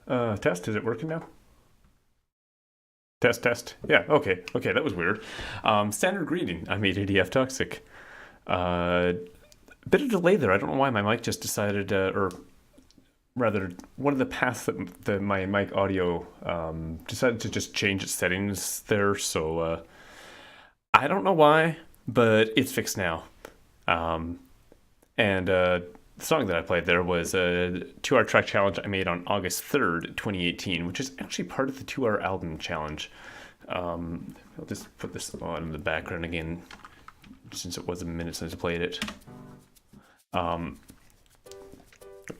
Test, is it working now? Test, test. Yeah, okay, okay, that was weird. Standard greeting. I'm ADDF Toxic. Bit of delay there. I don't know why my mic just decided, or rather, one of the paths that my mic audio decided to just change its settings there. So I don't know why, but it's fixed now. Um, and the song that I played there was a 2 hour track challenge I made on August 3rd, 2018, which is actually part of the 2 hour album challenge. I'll just put this on in the background again, since it was a minute since I played it.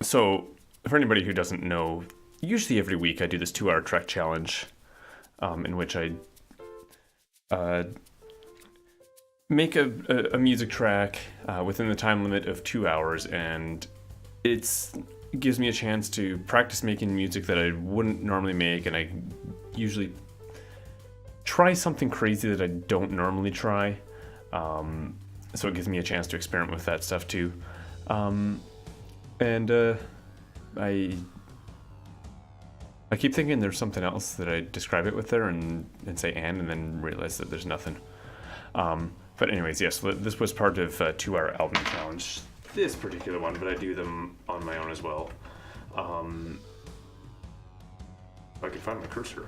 So, for anybody who doesn't know, usually every week I do this 2 hour track challenge, in which I make a music track within the time limit of 2 hours, and it gives me a chance to practice making music that I wouldn't normally make, and I usually try something crazy that I don't normally try. So it gives me a chance to experiment with that stuff too. I keep thinking there's something else that I describe it with there and say and then realize that there's nothing. But anyways, yes, this was part of a 2 hour album challenge. This particular one, but I do them on my own as well. If I can find my cursor.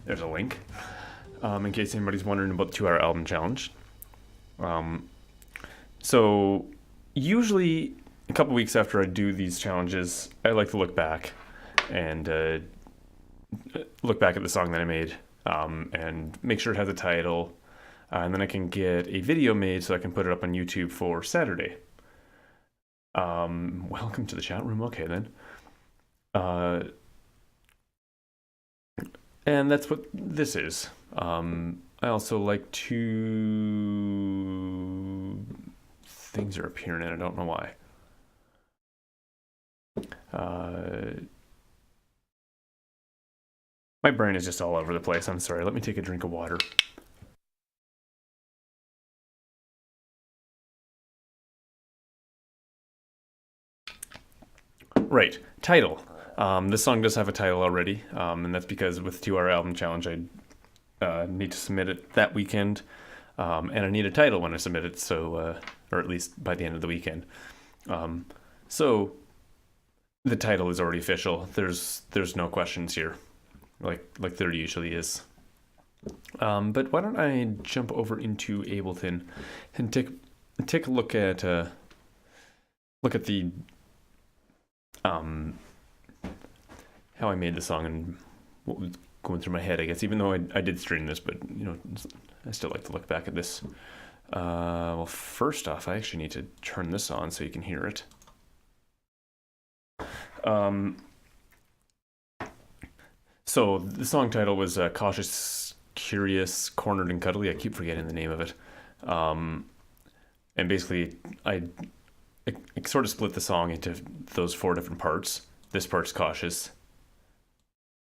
There's a link. In case anybody's wondering about the 2 hour album challenge. So usually a couple weeks after I do these challenges, I like to look back and look back at the song that I made, and make sure it has a title, and then I can get a video made so I can put it up on YouTube for Saturday. Welcome to the chat room. Okay then. And that's what this is. I also like to... Things are appearing and I don't know why. My brain is just all over the place. I'm sorry. Let me take a drink of water. Right. Title. This song does have a title already, and that's because with 2 hour album challenge, I need to submit it that weekend, and I need a title when I submit it, so or at least by the end of the weekend. So the title is already official. There's no questions here, like there usually is. But why don't I jump over into Ableton and take a look at the how I made the song and what was going through my head, I guess, even though I did stream this, but you know, I still like to look back at this. Well, first off, I actually need to turn this on so you can hear it. So the song title was Cautious, Curious, Cornered, and Cuddly. I keep forgetting the name of it. And basically, I sort of split the song into those 4 different parts. This part's cautious.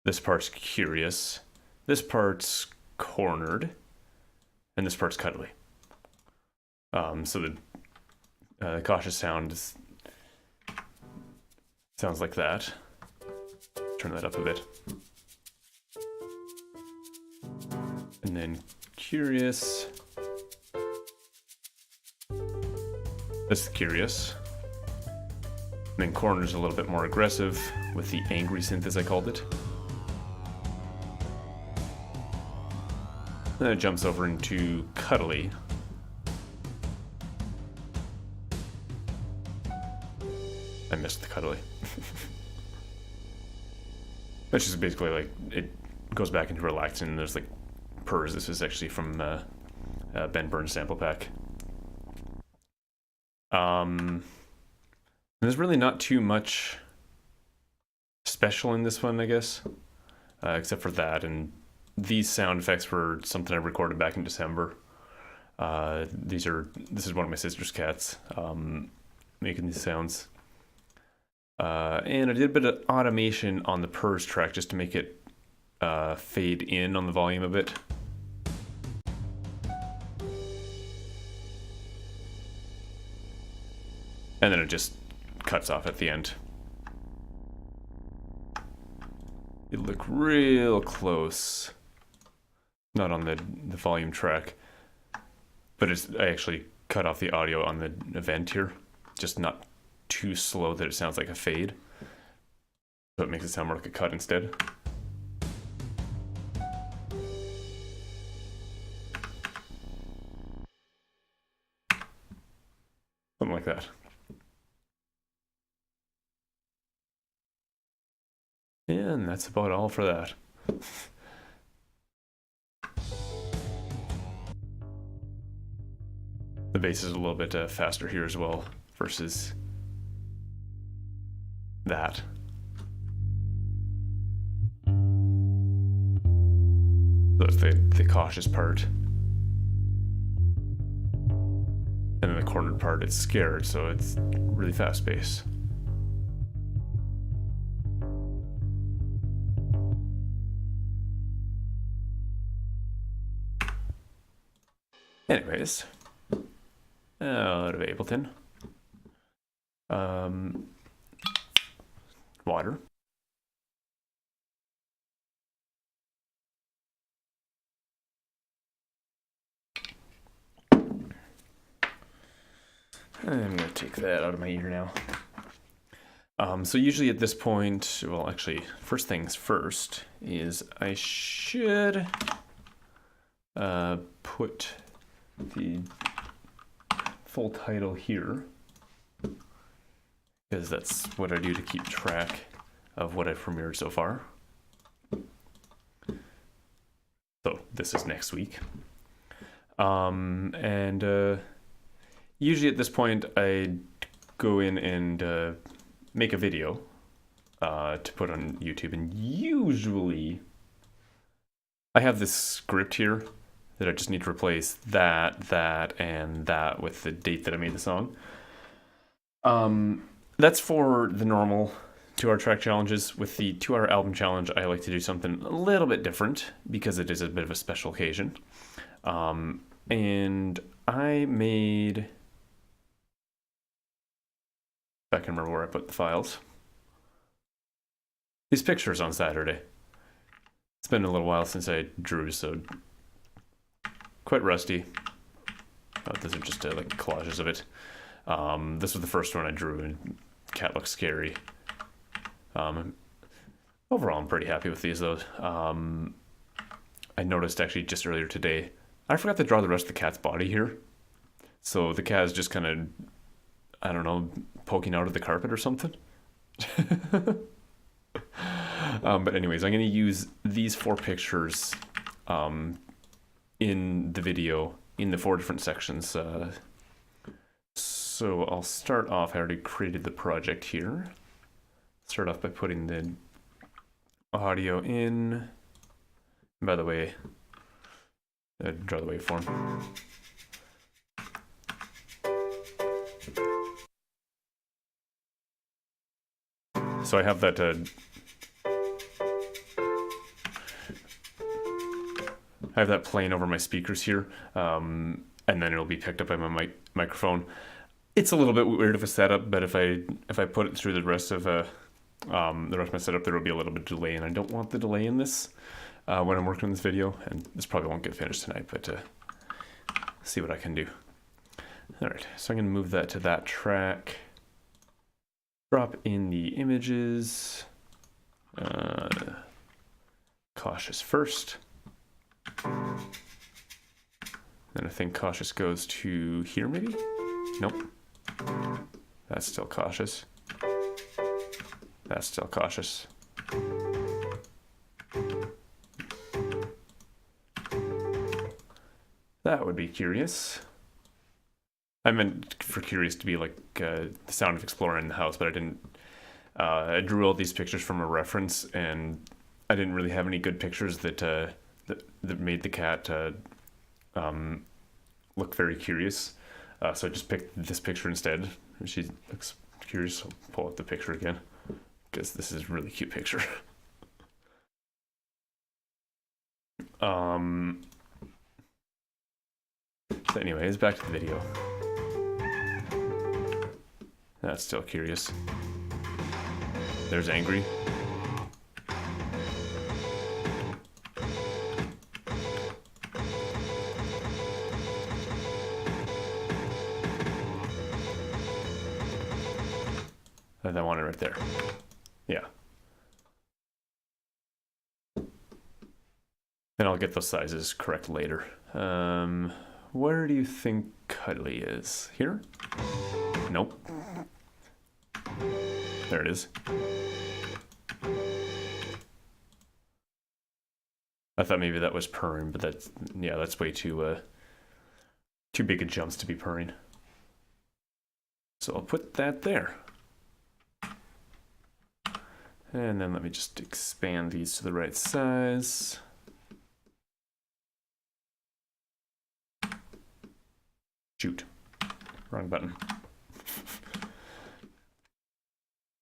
This part's curious. This part's cornered. And this part's cuddly. So the cautious sound sounds like that. Turn that up a bit. And then curious. This is curious. And then corner's a little bit more aggressive with the angry synth, as I called it. Then it jumps over into cuddly. I missed the cuddly. That's just basically like it goes back into relaxing and there's like purrs. This is actually from Ben Burns sample pack. There's really not too much special in this one, I guess, except for that. And these sound effects were something I recorded back in December. This is one of my sister's cats making these sounds. And I did a bit of automation on the purrs track just to make it fade in on the volume a bit. And then it just cuts off at the end. You look real close. Not on the volume track, but I actually cut off the audio on the event here, just not too slow that it sounds like a fade, so it makes it sound more like a cut instead. Something like that. And that's about all for that. The bass is a little bit faster here as well versus that. That's the cautious part. And then the cornered part, it's scared, so it's really fast bass. Anyways, out of Ableton. Water. I'm gonna take that out of my ear now. So usually at this point, well, actually, first things first is I should put the full title here, because that's what I do to keep track of what I've premiered so far. So this is next week. Usually at this point I go in and make a video to put on YouTube, and usually I have this script here that I just need to replace that, and that with the date that I made the song. That's for the normal 2-hour track challenges. With the 2-hour album challenge, I like to do something a little bit different because it is a bit of a special occasion. And I made, if I can remember where I put the files, these pictures on Saturday. It's been a little while since I drew, so quite rusty. These are just like collages of it. This was the first one I drew, and cat looks scary. Overall, I'm pretty happy with these, though. I noticed actually just earlier today, I forgot to draw the rest of the cat's body here. So the cat is just kind of, I don't know, poking out of the carpet or something. But anyways, I'm going to use these 4 pictures in the video in the 4 different sections. So I'll start off, I already created the project here. Start off by putting the audio in. And by the way, draw the waveform. So I have that playing over my speakers here, and then it'll be picked up by my microphone. It's a little bit weird of a setup, but if I put it through the rest of my setup, there will be a little bit of delay, and I don't want the delay in this when I'm working on this video, and this probably won't get finished tonight, but see what I can do. All right, so I'm going to move that to that track. Drop in the images. Cautious first. Then I think cautious goes to here, maybe? Nope. That's still cautious. That's still cautious. That would be curious. I meant for curious to be like the sound of exploring the house, but I didn't. I drew all these pictures from a reference, and I didn't really have any good pictures that made the cat look very curious. So I just picked this picture instead. She looks curious. I'll pull out the picture again, because this is a really cute picture. So anyways, back to the video. That's still curious. There's angry. And I want it right there. Yeah. And I'll get those sizes correct later. Where do you think Cuddly is? Here? Nope. There it is. I thought maybe that was purring, but that's, yeah, that's way too big a jumps to be purring. So I'll put that there. And then let me just expand these to the right size. Shoot, wrong button.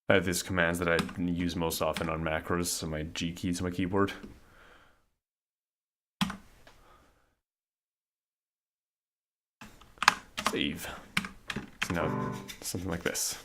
I have these commands that I use most often on macros, so my G keys on my keyboard. Save. So now something like this.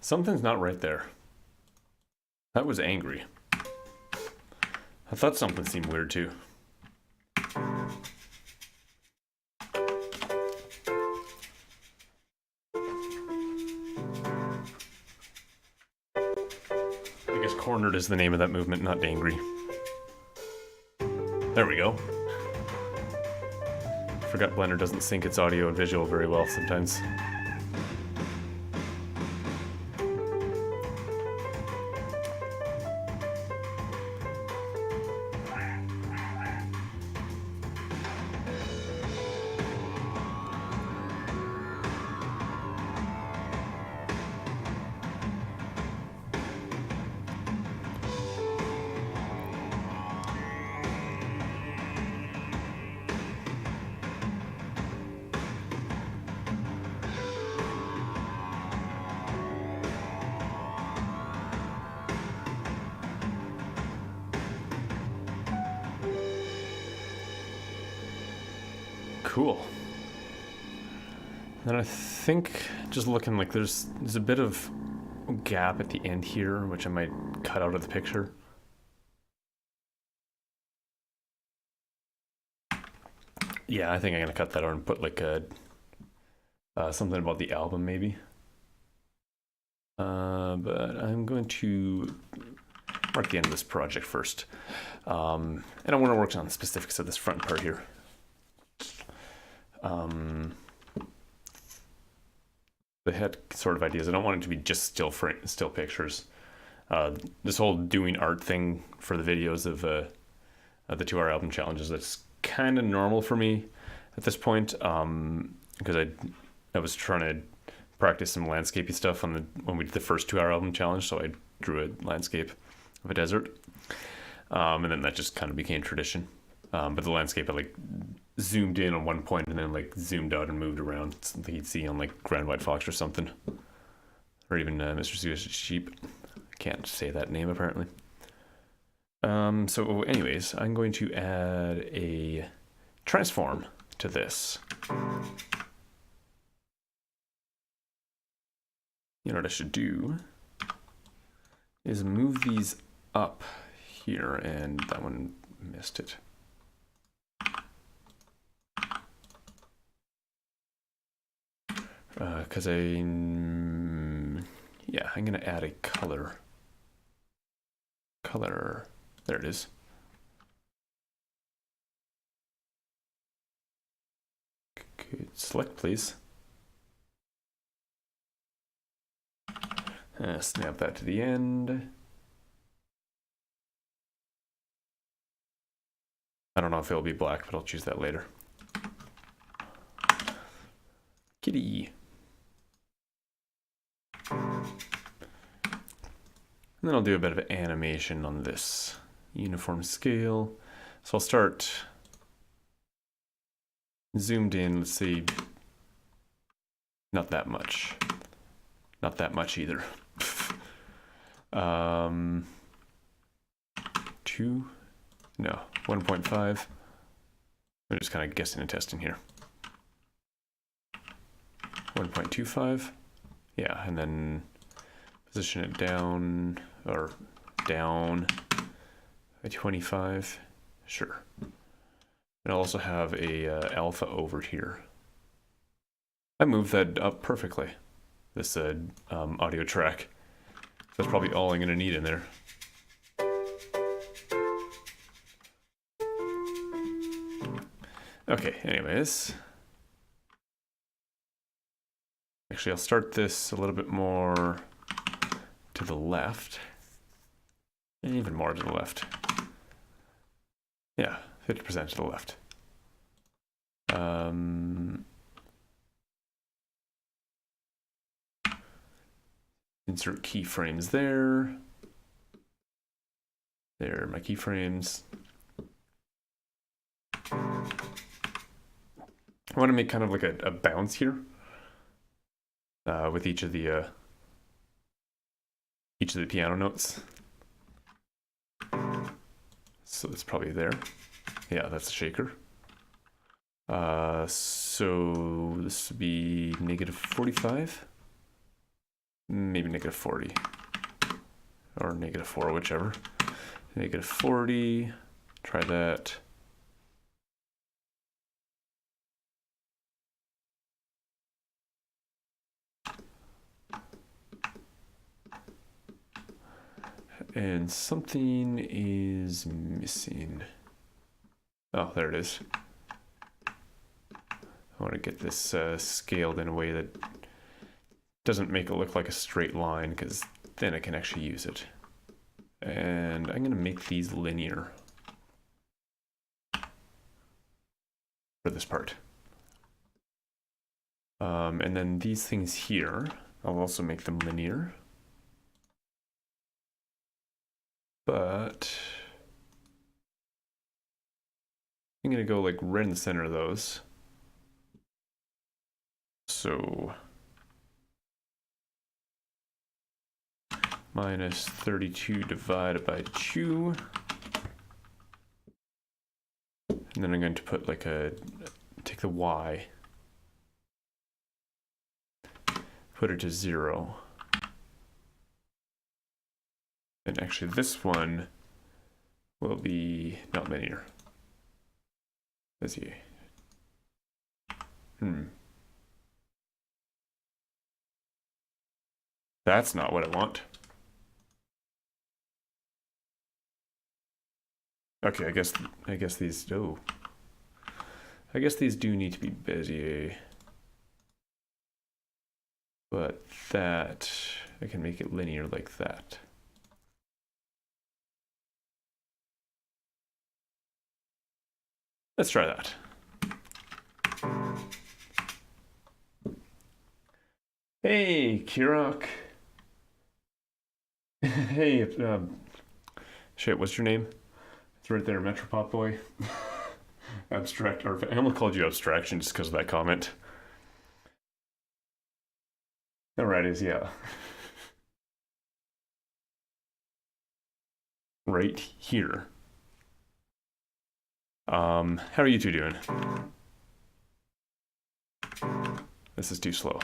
Something's not right there. That was angry. I thought something seemed weird too. I guess cornered is the name of that movement, not angry. There we go. Forgot Blender doesn't sync its audio and visual very well sometimes. Cool. And I think, just looking, like there's a bit of gap at the end here, which I might cut out of the picture. Yeah, I think I'm gonna cut that out and put like a something about the album maybe. But I'm going to mark the end of this project first. And I want to work on the specifics of this front part here. The head sort of ideas. I don't want it to be just still pictures. This whole doing art thing for the videos of the 2-hour album challenges, that's kind of normal for me at this point, because I was trying to practice some landscapey stuff when we did the first 2-hour album challenge, so I drew a landscape of a desert, and then that just kind of became tradition. But the landscape, I like zoomed in on one point and then like zoomed out and moved around, something you'd see on like Grand White Fox or something, or even Mr. Seuss's Sheep. I can't say that name apparently. So anyways, I'm going to add a transform to this. You know what I should do is move these up here, and that one missed it. Because I'm gonna add a color. There it is. Good. Select, please. Snap that to the end. I don't know if it'll be black, but I'll choose that later. Kitty. And then I'll do a bit of animation on this uniform scale. So I'll start zoomed in, let's see, not that much. Not that much either. 2, no, 1.5. I'm just kind of guessing and testing here. 1.25, yeah, and then position it down, or down by 25, sure. And I'll also have a alpha over here. I moved that up perfectly, this audio track. That's probably all I'm gonna need in there. Okay, anyways. Actually, I'll start this a little bit more to the left. And even more to the left. Yeah, 50% to the left. Insert keyframes there. There are my keyframes. I want to make kind of like a bounce here with each of the piano notes. So it's probably there. Yeah, that's a shaker. So this would be -45, maybe -40, or -4, whichever. -40. Try that. And something is missing. Oh, there it is. I want to get this scaled in a way that doesn't make it look like a straight line, because then I can actually use it. And I'm going to make these linear for this part. And then these things here, I'll also make them linear. But I'm going to go like right in the center of those. So -32 divided by 2. And then I'm going to put like take the y, put it to 0. And actually this one will be not linear. Let's see. That's not what I want. Okay, I guess these I guess these do need to be Bezier. But that I can make it linear like that. Let's try that. Hey, Kirok. Hey, shit, what's your name? It's right there, Metropop Boy. Abstract, or I almost called you Abstraction just because of that comment. Alrighties, yeah. Right here. How are you two doing? This is too slow.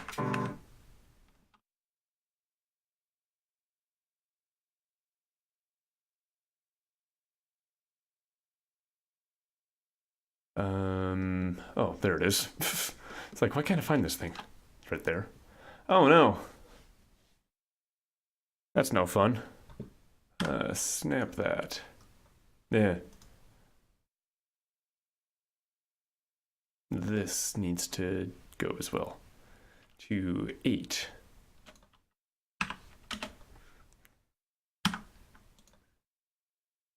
Oh, there it is. It's like, why can't I find this thing? It's right there. Oh no. That's no fun. Snap that. Yeah. This needs to go as well. To 8.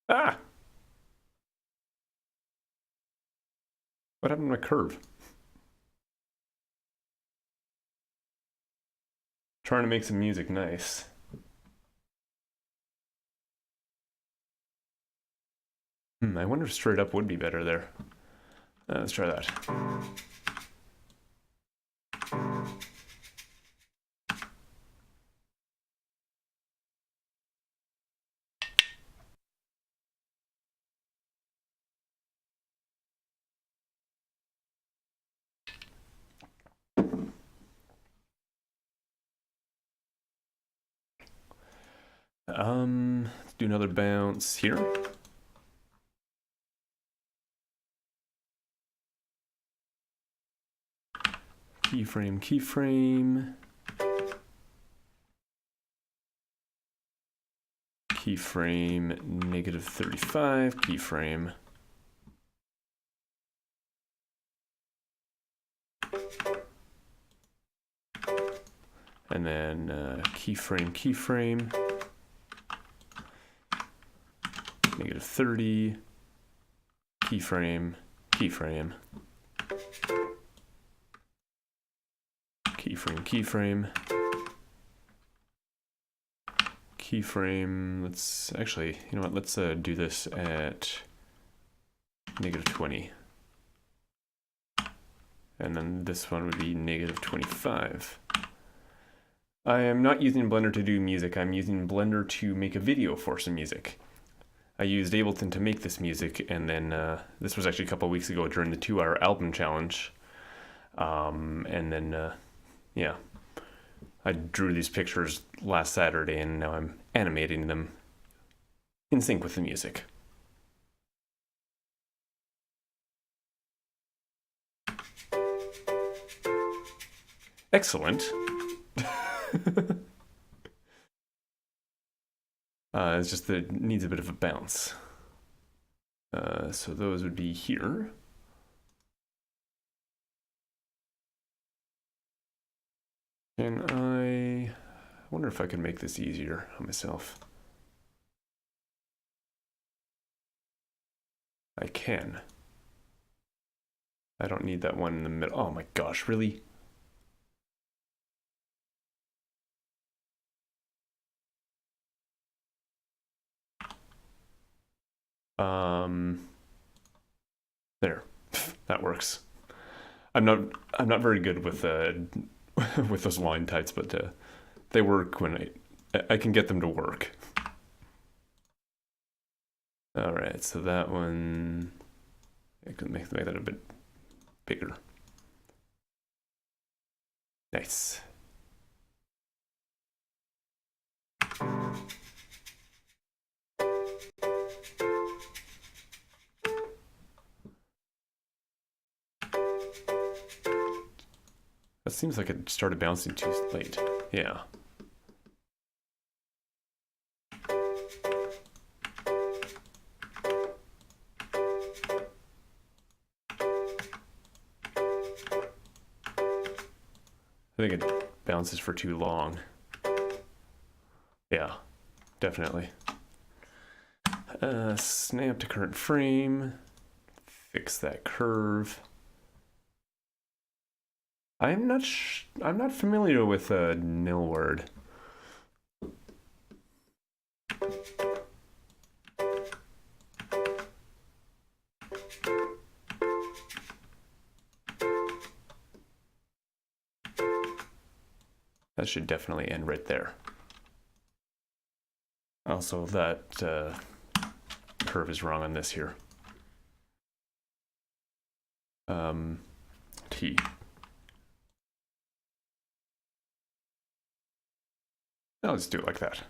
Ah! What happened to my curve? Trying to make some music nice. I wonder if straight up would be better there. Let's try that. Let's do another bounce here. Keyframe, keyframe. Keyframe, negative 35, keyframe. And then keyframe, keyframe. Negative 30, keyframe, keyframe. Keyframe, keyframe. Keyframe, let's actually, you know what, let's do this at negative 20. And then this one would be negative 25. I am not using Blender to do music, I'm using Blender to make a video for some music. I used Ableton to make this music, and then this was actually a couple weeks ago during the 2-hour album challenge. And then, yeah, I drew these pictures last Saturday, and now I'm animating them in sync with the music. Excellent. It's just that it needs a bit of a bounce. So those would be here. And I wonder if I can make this easier on myself. I can. I don't need that one in the middle. Oh my gosh, really? There, that works. I'm not very good with with those line types, but they work when I can get them to work. All right, so that one, I can make that a bit bigger. Nice. That seems like it started bouncing too late. Yeah. I think it bounces for too long. Yeah, definitely. Snap to current frame. Fix that curve. I'm not familiar with a nil word. That should definitely end right there. Also, that curve is wrong on this here. T. Now let's do it like that.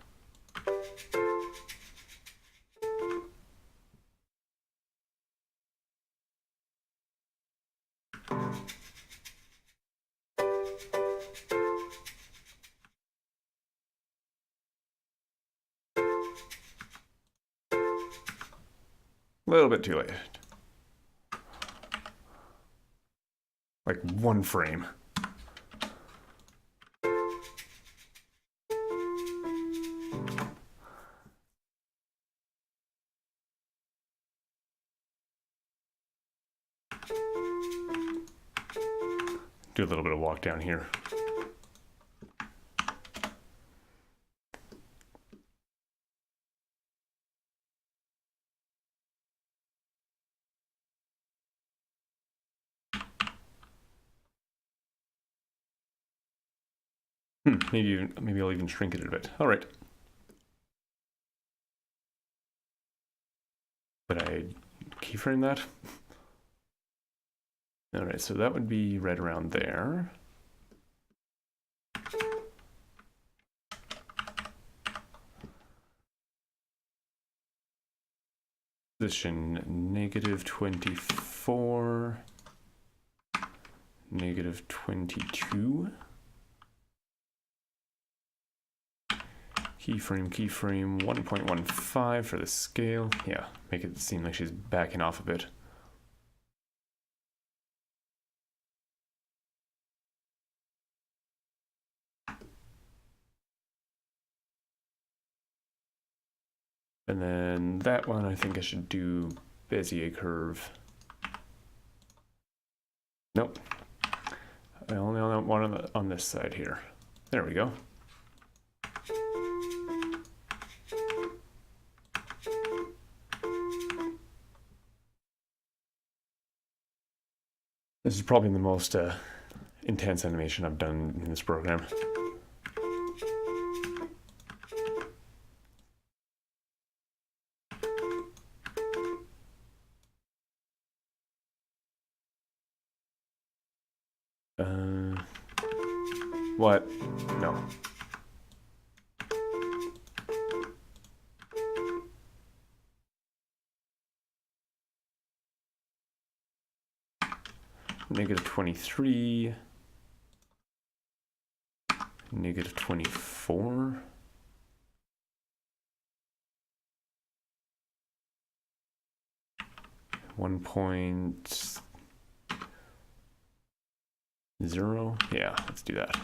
A little bit too late. Like one frame. do a little bit of walk down here. Maybe I'll even shrink it a bit. All right. Did I keyframe that? All right, so that would be right around there. Position -24, -22. Keyframe 1.15 for the scale. Yeah, make it seem like she's backing off a bit. And then that one, I think I should do Bezier curve. Nope. I only want one on this side here. There we go. This is probably the most intense animation I've done in this program. What? No. -23, -24. .0. Yeah, let's do that.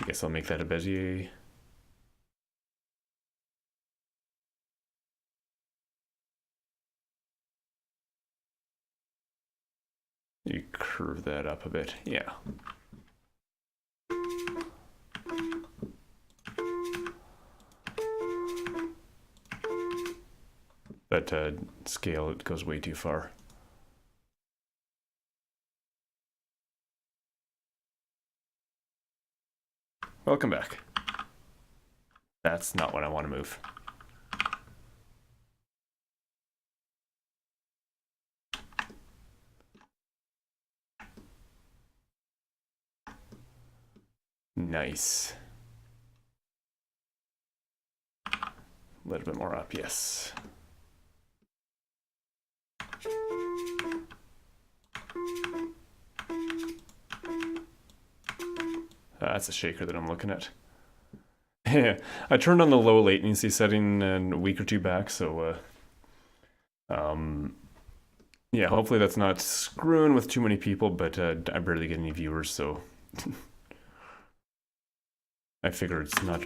I guess I'll make that a Bezier. You curve that up a bit. Yeah. But scale, it goes way too far. Welcome back. That's not what I want to move. Nice. A little bit more up, yes. That's a shaker that I'm looking at. I turned on the low latency setting a week or two back, so yeah, hopefully that's not screwing with too many people, but I barely get any viewers, so I figure it's not,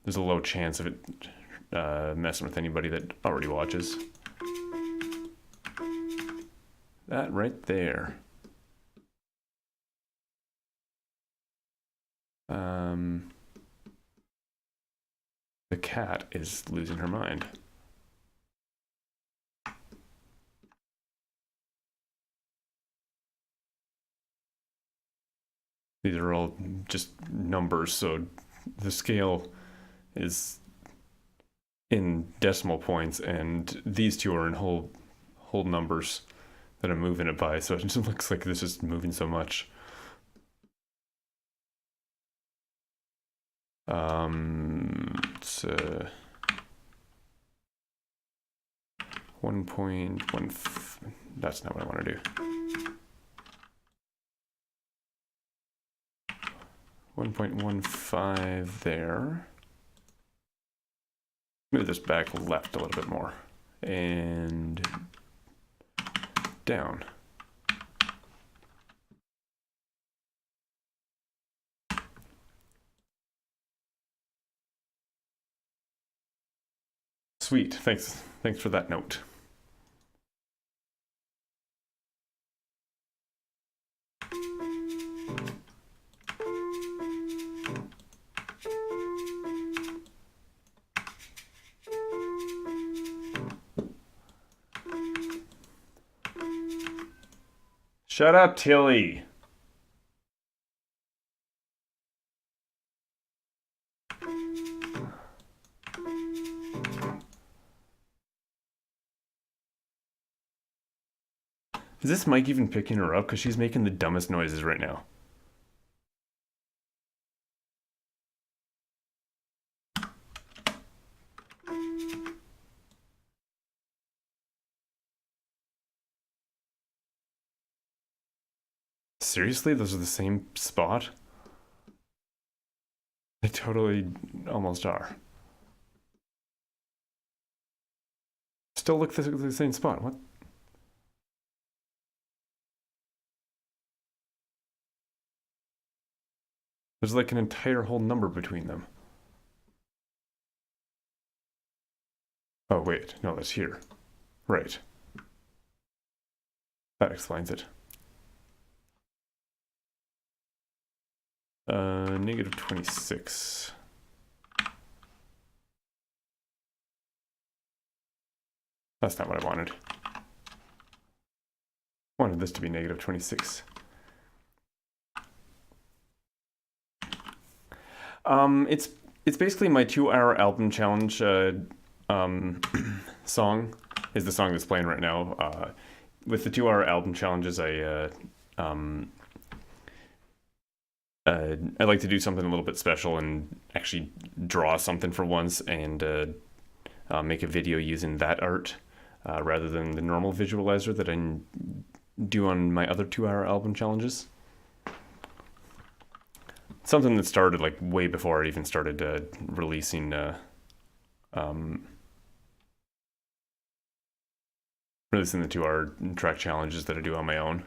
there's a low chance of it messing with anybody that already watches. That right there. The cat is losing her mind. These are all just numbers, so the scale is in decimal points, and these two are in whole numbers that I'm moving it by, so it just looks like this is moving so much. It's 1.1. That's not what I want to do. 1.15 there. Move this back left a little bit more. And down. Sweet. Thanks. Thanks for that note. Shut up, Tilly. Is this mic even picking her up? Because she's making the dumbest noises right now. Seriously? Those are the same spot? They totally almost are. Still look the same spot. What? There's like an entire whole number between them. Oh, wait. No, that's here. Right. That explains it. Negative 26. That's not what I wanted. I wanted this to be negative 26. It's basically my 2-hour album challenge song is the song that's playing right now. With the 2-hour album challenges, I like to do something a little bit special and actually draw something for once and make a video using that art rather than the normal visualizer that I do on my other 2-hour album challenges. Something that started like way before I even started releasing releasing the 2-hour track challenges that I do on my own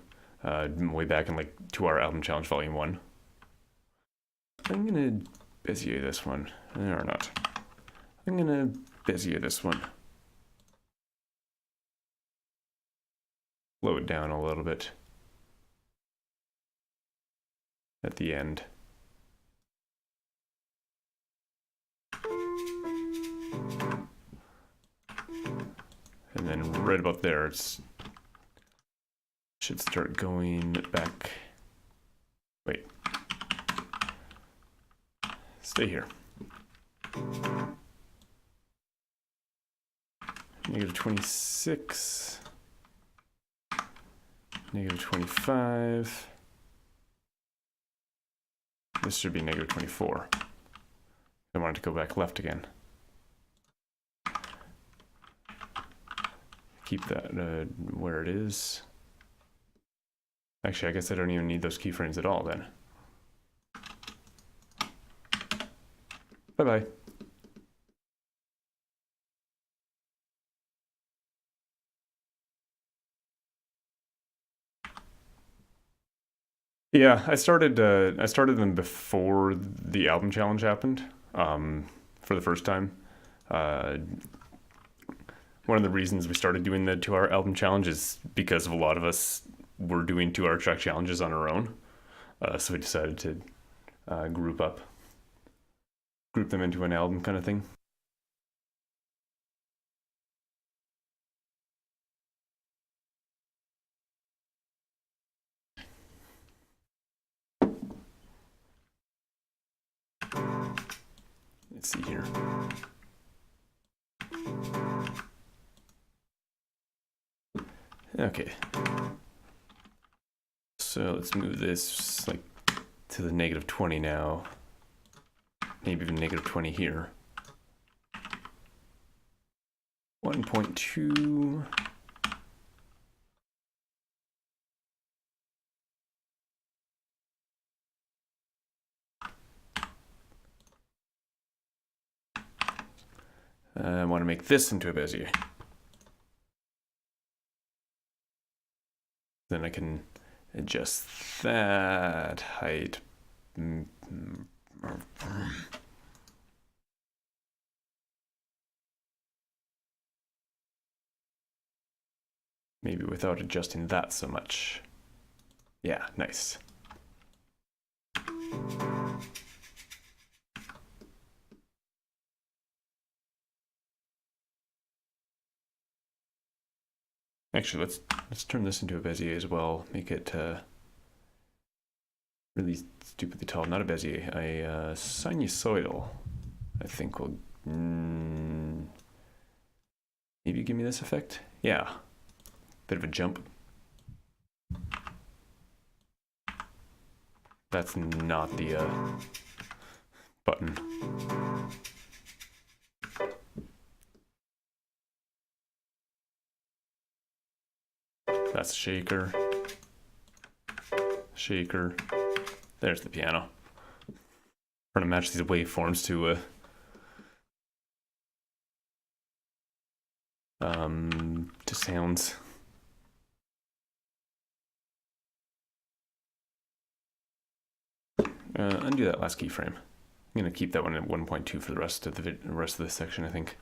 way back in like 2-hour album challenge volume 1. I'm gonna Bezier this one, or not. I'm gonna Bezier this one. Slow it down a little bit at the end. And then right about there, it should start going back. Wait. Stay here. Negative 26. Negative 25. This should be negative 24. I wanted to go back left again. Keep that where it is. Actually, I guess I don't even need those keyframes at all then. Bye-bye. Yeah, I started them before the album challenge happened, for the first time. One of the reasons we started doing the 2-hour album challenge is because of a lot of us were doing 2-hour track challenges on our own. So we decided to group them into an album kind of thing. Let's see here. Okay. So let's move this like to the negative 20 now. Maybe even negative 20 here. 1.2. I want to make this into a Bezier. Then I can adjust that height. Maybe without adjusting that so much. Yeah, nice. Actually, let's turn this into a Bezier as well. Make it really stupidly tall. Not a Bezier, a sinusoidal. I think will maybe give me this effect. Yeah, bit of a jump. That's not the button. That's shaker. Shaker. There's the piano. Trying to match these waveforms to sounds. Undo that last keyframe. I'm gonna keep that one at 1.2 for the rest of this section, I think.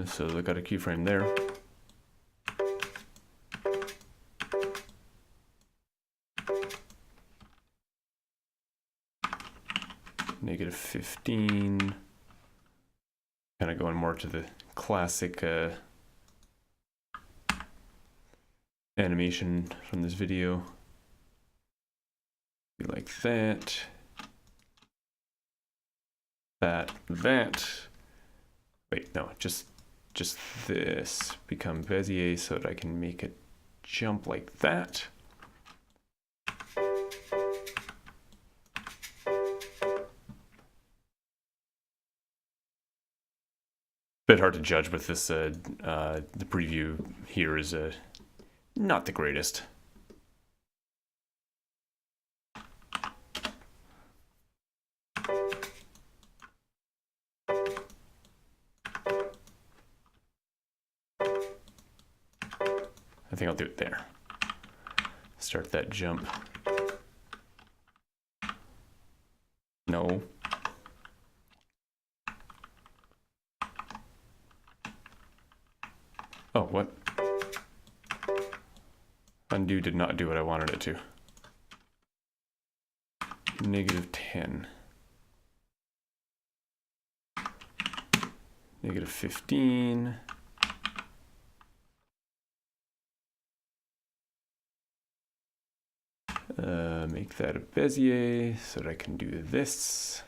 So I got a keyframe there. -15. Kind of going more to the classic animation from this video. Be like that. That. Wait, no, just this. Become Bezier so that I can make it jump like that. Bit hard to judge with this. The preview here is not the greatest. I think I'll do it there. Start that jump. No. Oh, what? Undo did not do what I wanted it to. -10. -15. Make that a Bezier so that I can do this.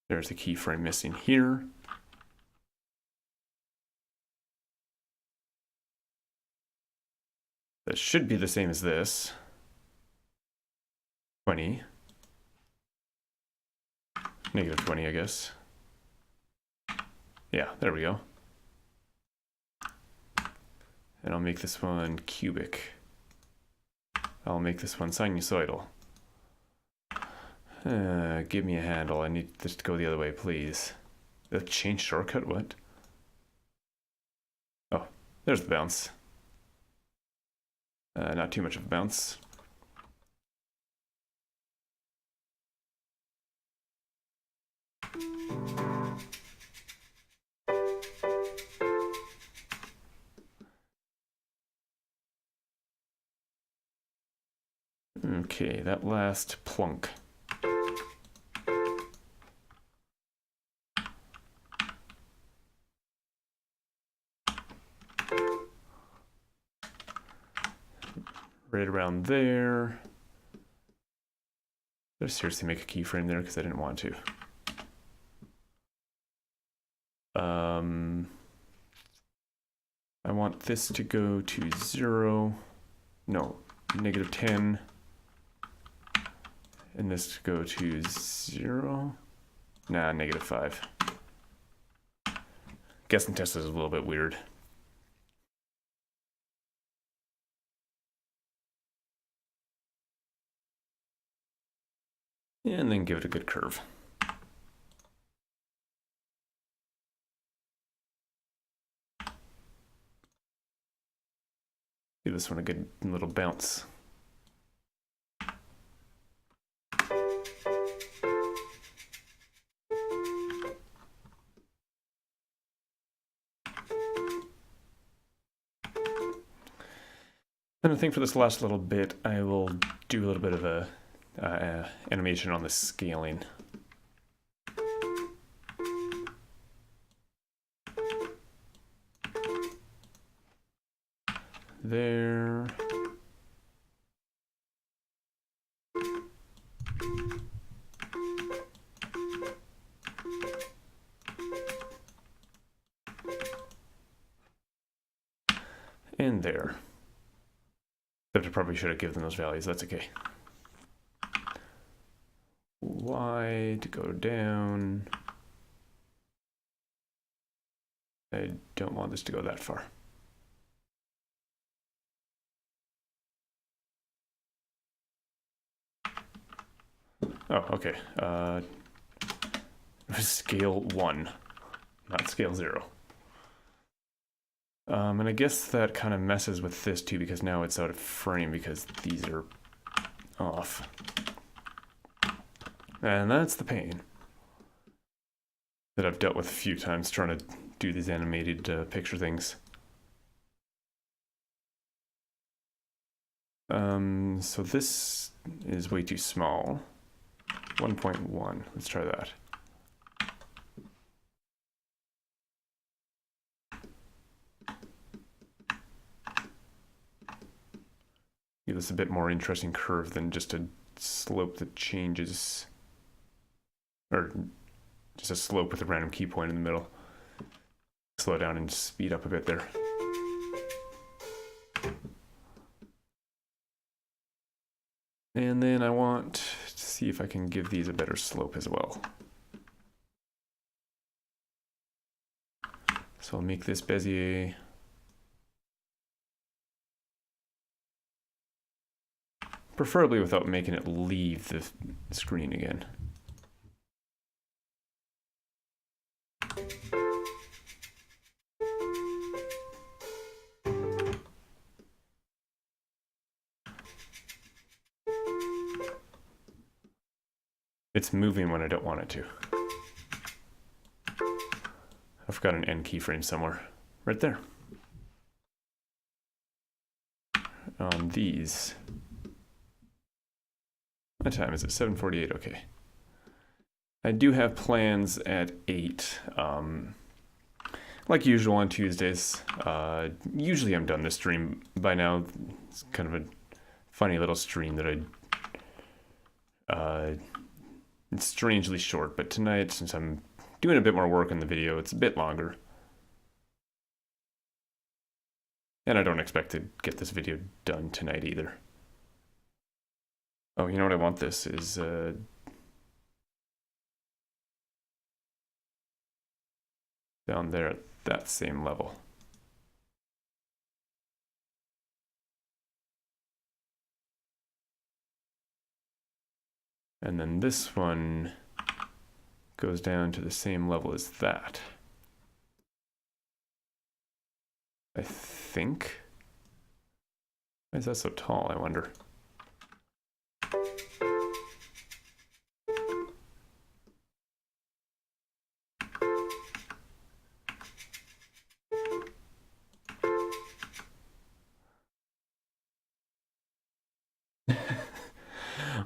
There's the keyframe missing here. That should be the same as this. 20. -20, I guess. Yeah, there we go. And I'll make this one cubic. I'll make this one sinusoidal. Give me a handle. I need this to go the other way, please. The change shortcut, what? Oh, there's the bounce. Not too much of a bounce. Okay, that last plunk. Right around there. Did I seriously make a keyframe there because I didn't want to? I want this to go to 0. No, -10. And this to go to 0. Nah, -5. Guessing test is a little bit weird. And then give it a good curve. Give this one a good little bounce. And I think for this last little bit, I will do a little bit of a animation on the scaling. There. And there. Except I probably should have given them those values, that's okay. Y to go down. I don't want this to go that far. Oh, okay. Scale 1, not scale 0. And I guess that kind of messes with this too, because now it's out of frame because these are off. And that's the pain that I've dealt with a few times trying to do these animated picture things. So this is way too small. 1.1, let's try that. Give this a bit more interesting curve than just a slope that changes, or just a slope with a random key point in the middle. Slow down and speed up a bit there. And then I want to see if I can give these a better slope as well. So I'll make this Bezier. Preferably without making it leave the screen again. It's moving when I don't want it to. I've got an N keyframe somewhere. Right there. On these. What time is it? 7:48, okay. I do have plans at 8. Like usual on Tuesdays. Usually I'm done this stream by now. It's kind of a funny little stream that it's strangely short, but tonight, since I'm doing a bit more work on the video, it's a bit longer. And I don't expect to get this video done tonight either. Oh, you know what I want this is down there at that same level. And then this one goes down to the same level as that. I think. Why is that so tall, I wonder?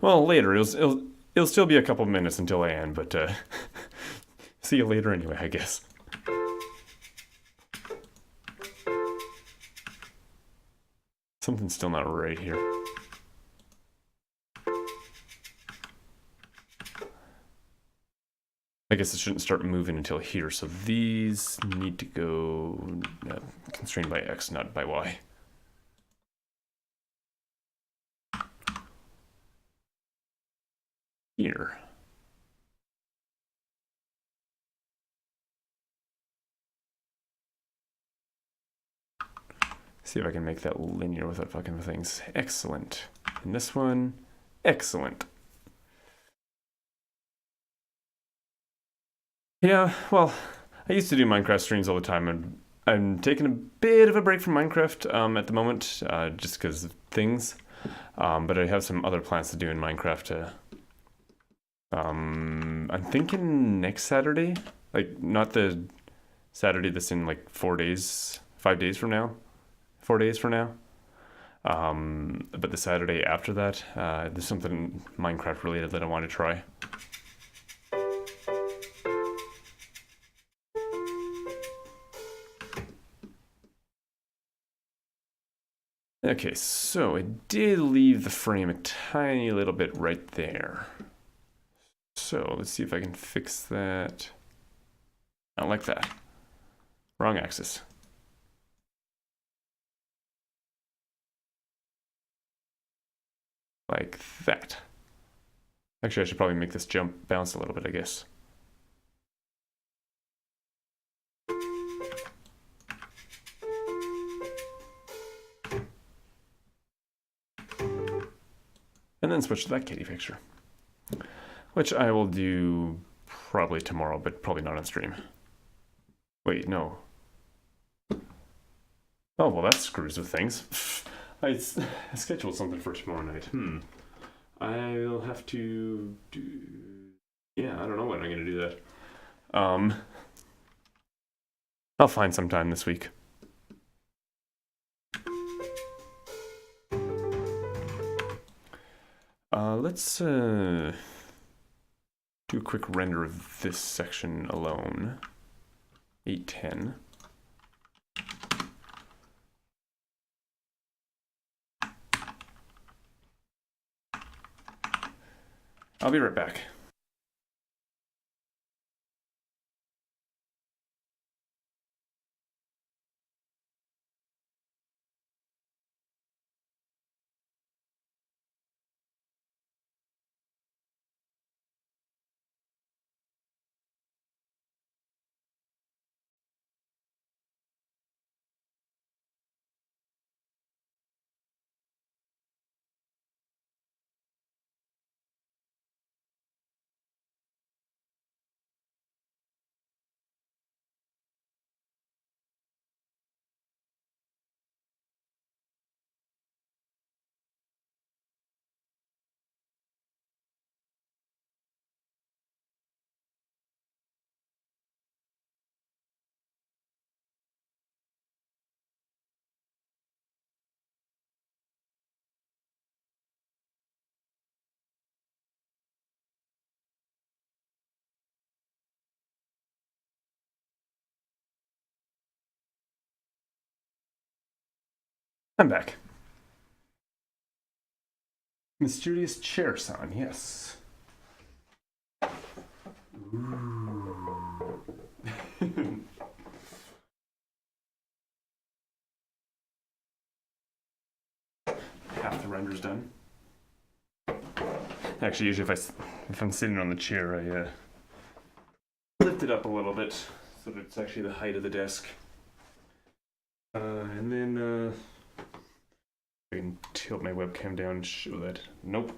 Well, later. It'll still be a couple minutes until I end, but see you later anyway, I guess. Something's still not right here. I guess it shouldn't start moving until here, so these need to go constrained by X, not by Y. Here. See if I can make that linear without fucking with things. Excellent. And this one, excellent. Yeah, well, I used to do Minecraft streams all the time, and I'm taking a bit of a break from Minecraft at the moment, just because of things. But I have some other plans to do in Minecraft. I'm thinking next Saturday, like not the Saturday that's in like 4 days, 5 days from now, 4 days from now. But the Saturday after that, there's something Minecraft related that I want to try. Okay, so I did leave the frame a tiny little bit right there. So let's see if I can fix that. Not like that. Wrong axis. Like that. Actually, I should probably make this jump bounce a little bit, I guess. And then switch to that kitty picture. Which I will do probably tomorrow, but probably not on stream. Wait, no. Oh, well, that screws with things. I scheduled something for tomorrow night. I'll have to do... Yeah, I don't know when I'm going to do that. I'll find some time this week. Let's do a quick render of this section alone. 810. I'll be right back. I'm back. Mysterious chair sound, yes. Half the render's done. Actually, usually if I'm sitting on the chair, I lift it up a little bit so that it's actually the height of the desk. And then I can tilt my webcam down and show that. Nope.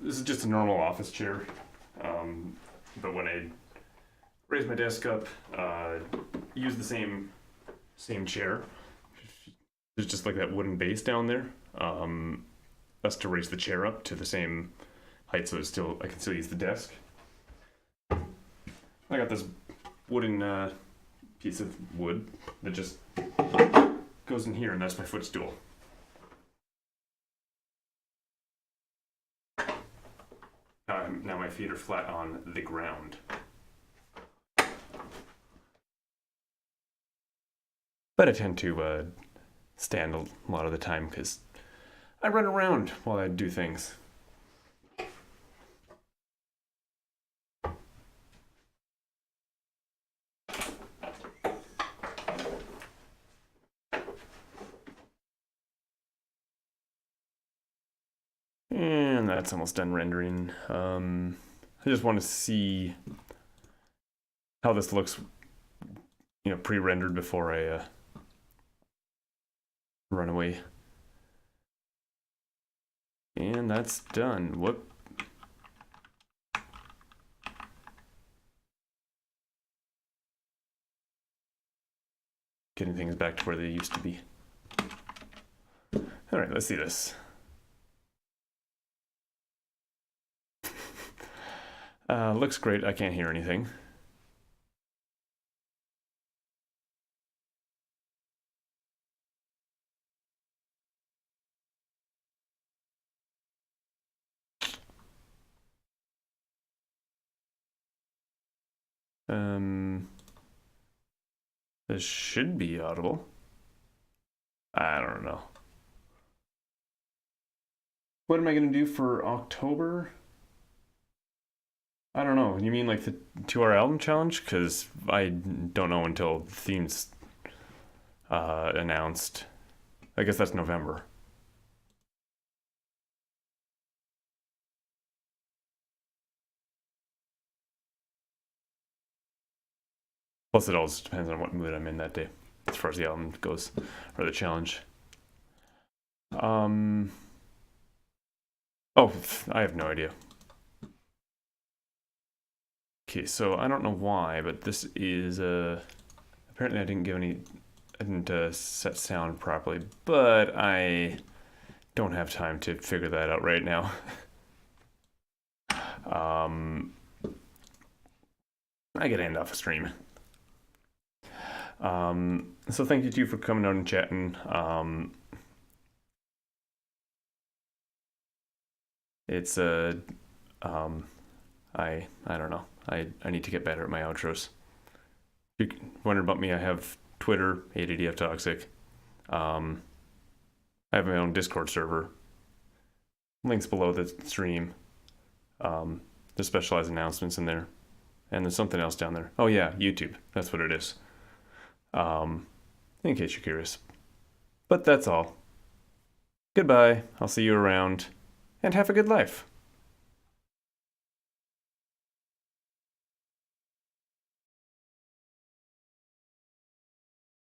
This is just a normal office chair. But when I raise my desk up, use the same chair. There's just like that wooden base down there. That's to raise the chair up to the same height, so I can still use the desk. I got this wooden piece of wood that just goes in here, and that's my footstool. Now my feet are flat on the ground. But I tend to stand a lot of the time because I run around while I do things. And that's almost done rendering. I just want to see how this looks, pre-rendered before I run away. And that's done. Whoop. Getting things back to where they used to be. All right, let's see this. Looks great. I can't hear anything. This should be audible. I don't know. What am I gonna do for October? I don't know. You mean like the 2-hour album challenge? Because I don't know until the theme's announced. I guess that's November. Plus, it all depends on what mood I'm in that day, as far as the album goes, or the challenge. Oh, I have no idea. Okay, so I don't know why, but this is apparently I didn't set sound properly, but I don't have time to figure that out right now. I gotta end off a stream. So thank you to you for coming out and chatting. It's I don't know. I need to get better at my outros. If you're wondering about me, I have Twitter, ADDFToxic. I have my own Discord server. Links below the stream. There's specialized announcements in there. And there's something else down there. Oh yeah, YouTube. That's what it is. In case you're curious. But that's all. Goodbye. I'll see you around. And have a good life.